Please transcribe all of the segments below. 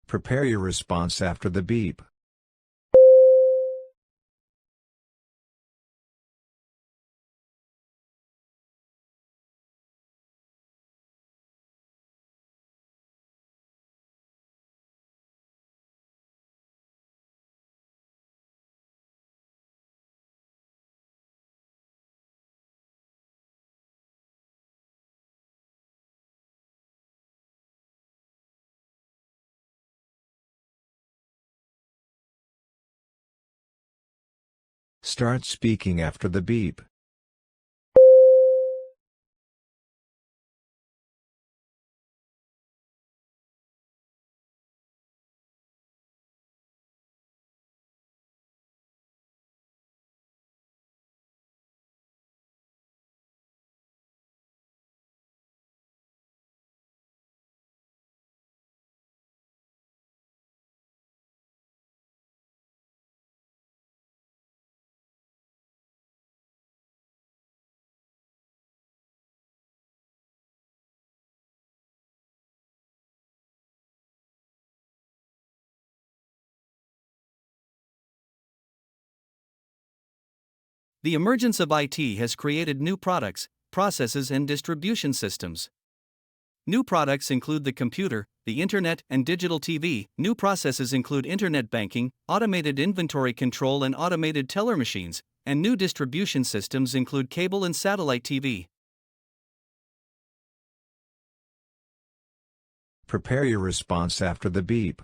Prepare your response after the beep. Start speaking after the beep. The emergence of IT has created new products, processes, and distribution systems. New products include the computer, the internet, and digital TV. New processes include internet banking, automated inventory control, and automated teller machines. And new distribution systems include cable and satellite TV. Prepare your response after the beep.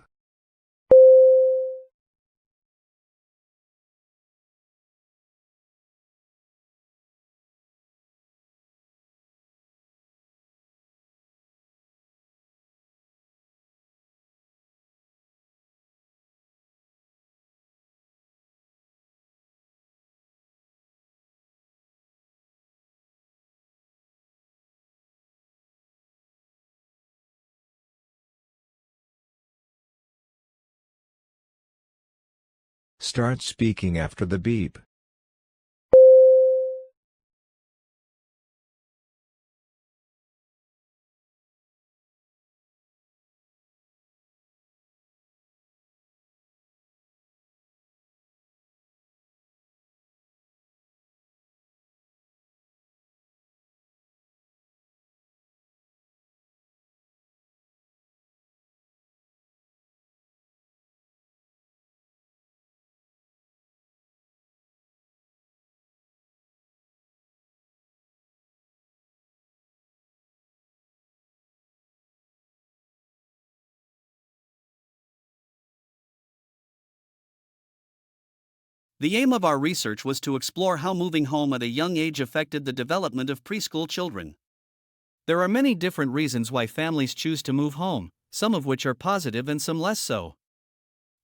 Start speaking after the beep. The aim of our research was to explore how moving home at a young age affected the development of preschool children. There are many different reasons why families choose to move home, some of which are positive and some less so.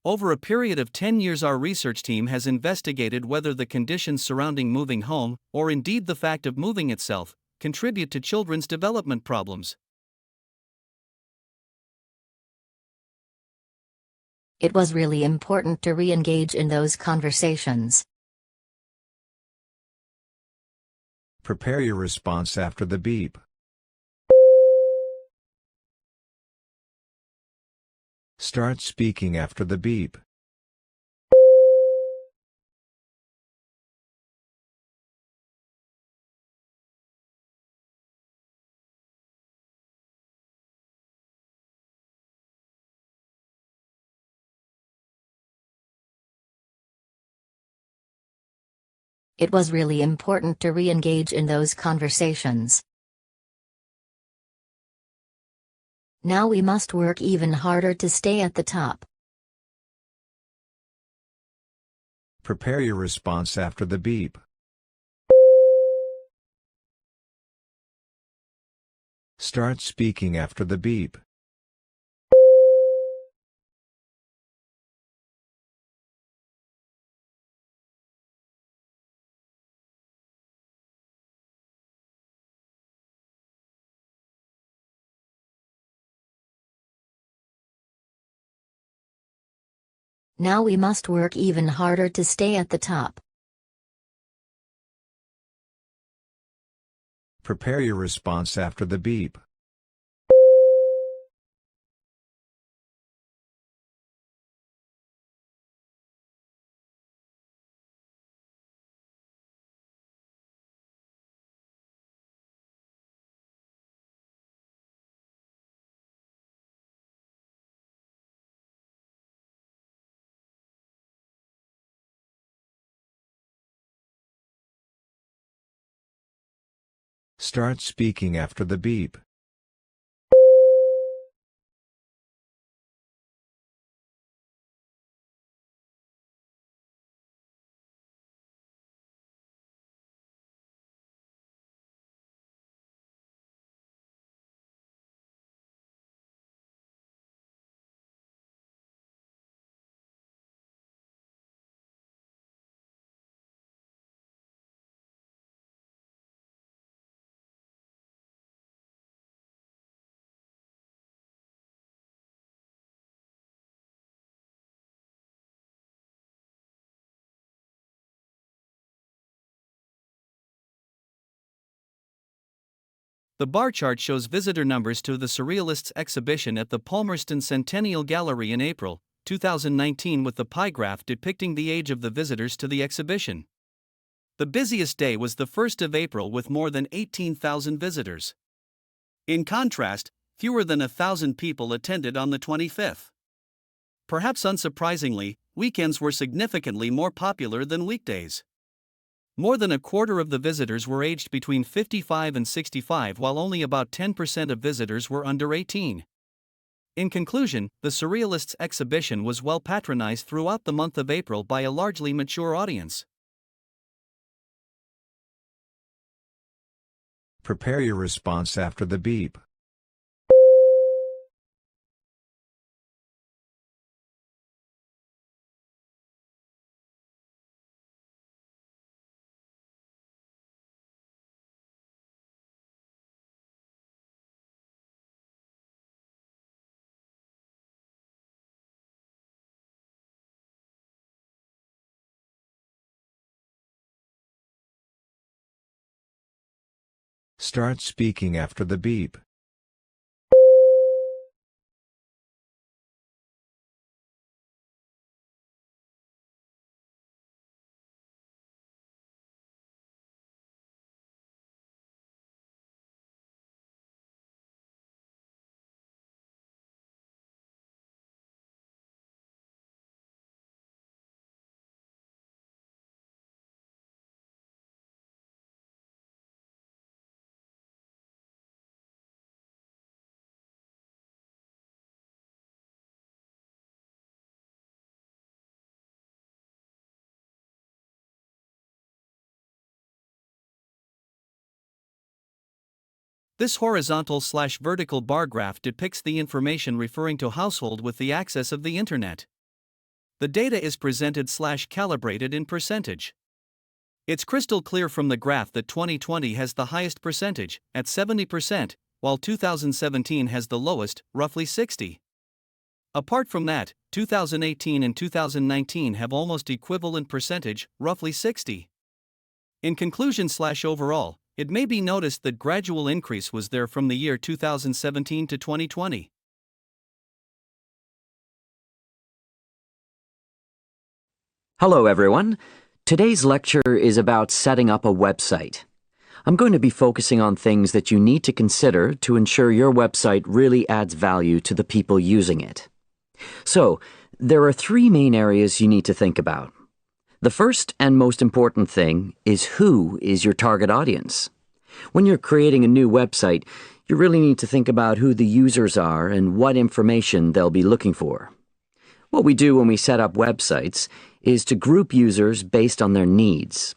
Over a period of 10 years, our research team has investigated whether the conditions surrounding moving home, or indeed the fact of moving itself, contribute to children's development problems. It was really important to re-engage in those conversations. Prepare your response after the beep. Start speaking after the beep. It was really important to re-engage in those conversations. Now we must work even harder to stay at the top. Prepare your response after the beep. Start speaking after the beep. Now we must work even harder to stay at the top. Prepare your response after the beep. Start speaking after the beep. The bar chart shows visitor numbers to the Surrealists exhibition at the Palmerston Centennial Gallery in April 2019, with the pie graph depicting the age of the visitors to the exhibition. The busiest day was the 1st of April with more than 18,000 visitors. In contrast, fewer than 1,000 people attended on the 25th. Perhaps unsurprisingly, weekends were significantly more popular than weekdays. More than a quarter of the visitors were aged between 55 and 65, while only about 10% of visitors were under 18. In conclusion, the Surrealists exhibition was well patronized throughout the month of April by a largely mature audience. Prepare your response after the beep. Start speaking after the beep. This horizontal/vertical bar graph depicts the information referring to household with the access of the internet. The data is presented/calibrated in percentage. It's crystal clear from the graph that 2020 has the highest percentage, at 70%, while 2017 has the lowest, roughly 60%. Apart from that, 2018 and 2019 have almost equivalent percentage, roughly 60%. In conclusion/overall, it may be noticed that gradual increase was there from the year 2017 to 2020. Hello everyone. Today's lecture is about setting up a website. I'm going to be focusing on things that you need to consider to ensure your website really adds value to the people using it. So, there are three main areas you need to think about. The first and most important thing is who is your target audience. When you're creating a new website, you really need to think about who the users are and what information they'll be looking for. What we do when we set up websites is to group users based on their needs.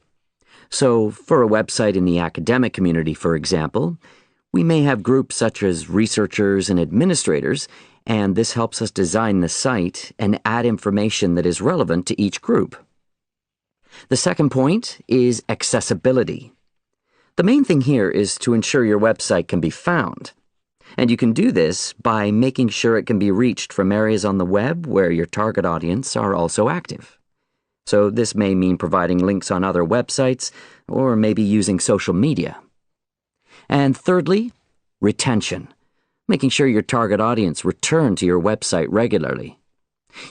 So, for a website in the academic community, for example, we may have groups such as researchers and administrators, and this helps us design the site and add information that is relevant to each group. The second point is accessibility. The main thing here is to ensure your website can be found. And you can do this by making sure it can be reached from areas on the web where your target audience are also active. So this may mean providing links on other websites, or maybe using social media. And thirdly, retention. Making sure your target audience return to your website regularly.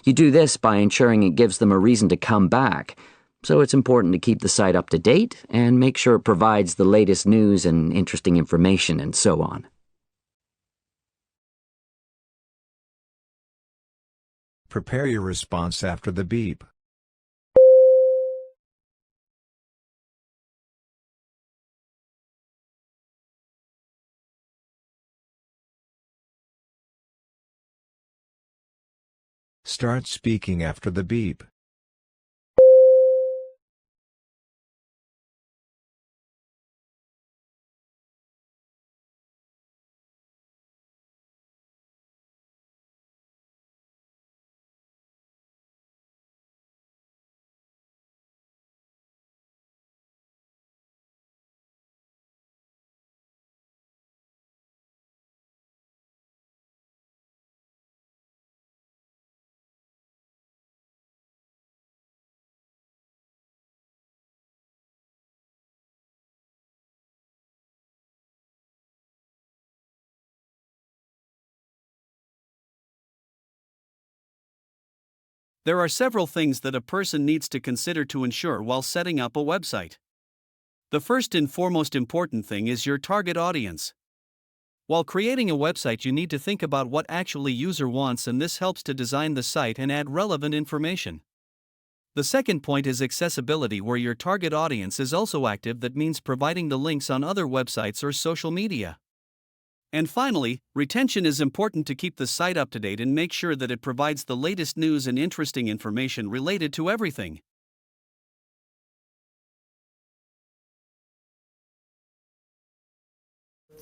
You do this by ensuring it gives them a reason to come back, so it's important to keep the site up to date and make sure it provides the latest news and interesting information and so on. Prepare your response after the beep. Start speaking after the beep. There are several things that a person needs to consider to ensure while setting up a website. The first and foremost important thing is your target audience. While creating a website, you need to think about what actually user wants, and this helps to design the site and add relevant information. The second point is accessibility, where your target audience is also active. That means providing the links on other websites or social media. And finally, retention is important to keep the site up to date and make sure that it provides the latest news and interesting information related to everything.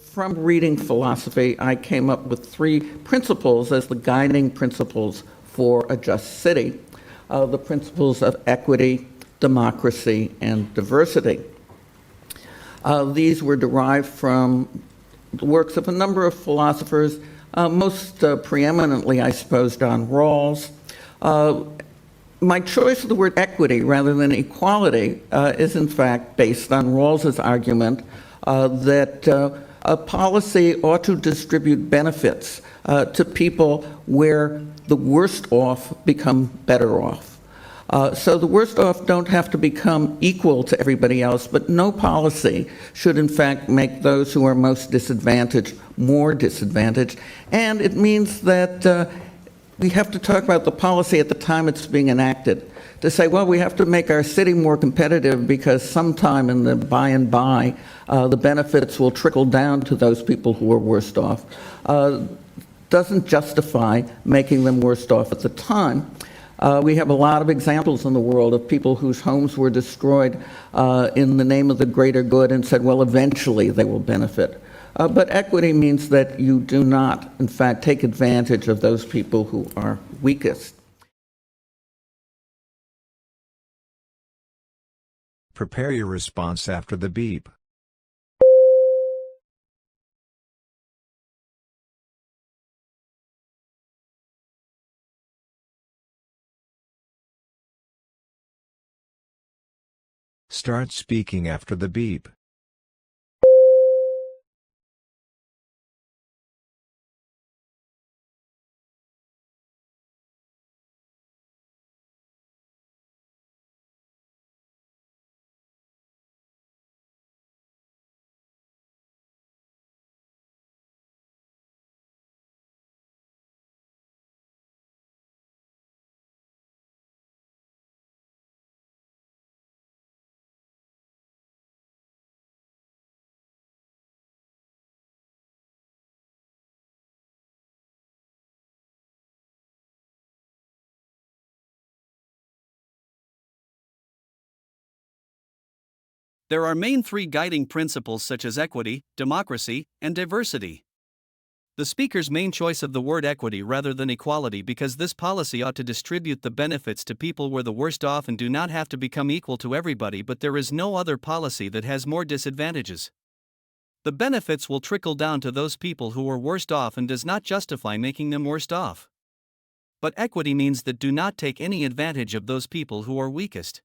From reading philosophy, I came up with 3 principles as the guiding principles for a just city. The principles of equity, democracy, and diversity. These were derived from the works of a number of philosophers, most preeminently, I suppose, John Rawls. My choice of the word equity rather than equality is in fact based on Rawls's argument that a policy ought to distribute benefits to people where the worst off become better off. So the worst off don't have to become equal to everybody else, but no policy should in fact make those who are most disadvantaged more disadvantaged. And it means that we have to talk about the policy at the time it's being enacted. To say, well, we have to make our city more competitive because sometime in the by and by, the benefits will trickle down to those people who are worst off, doesn't justify making them worst off at the time. We have a lot of examples in the world of people whose homes were destroyed in the name of the greater good and said, well, eventually they will benefit. But equity means that you do not, in fact, take advantage of those people who are weakest. Prepare your response after the beep. Start speaking after the beep. There are main 3 guiding principles such as equity, democracy, and diversity. The speaker's main choice of the word equity rather than equality because this policy ought to distribute the benefits to people where the worst off and do not have to become equal to everybody, but there is no other policy that has more disadvantages. The benefits will trickle down to those people who are worst off and does not justify making them worst off. But equity means that do not take any advantage of those people who are weakest.